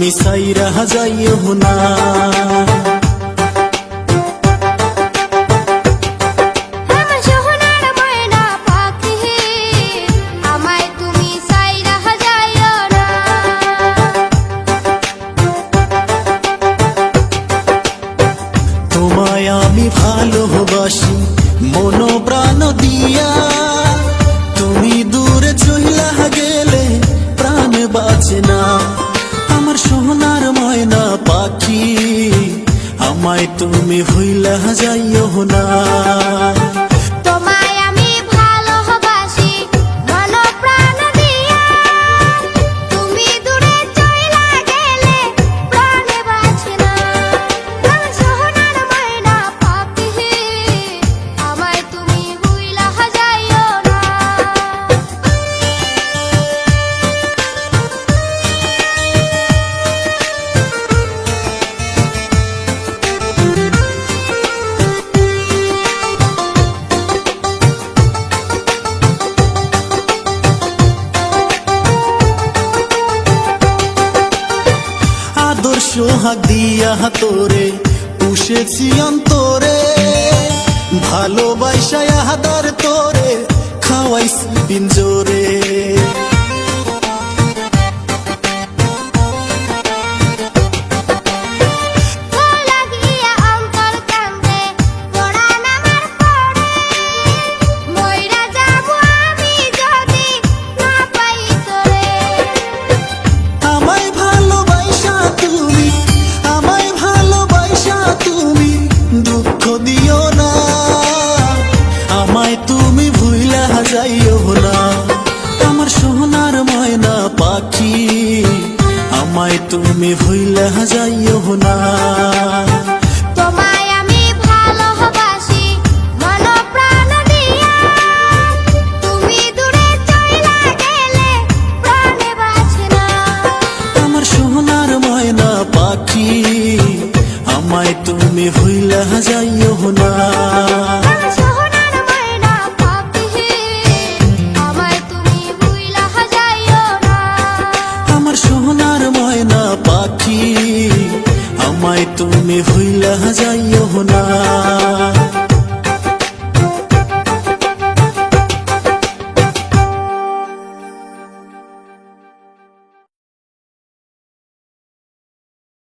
তুমি সাইরা যাইও না। তোমায় আমি ভালোবাসি মন প্রাণ দিয়া, তুমি দূরে চইলা গেলে প্রাণ বাঁচে না। আমার সোনার ময়না পাখি, আমায় তুমি ভুইলা যাইও না। সোহাগ দিয়া তোরে পুষেছি অন্তরে, ভালোবাসায় হাদার তোরে খাওয়াইছি পিঞ্জরে। আমার সোনার ময়না পাখি, আমায় তুমি ভুইলা যাইও না।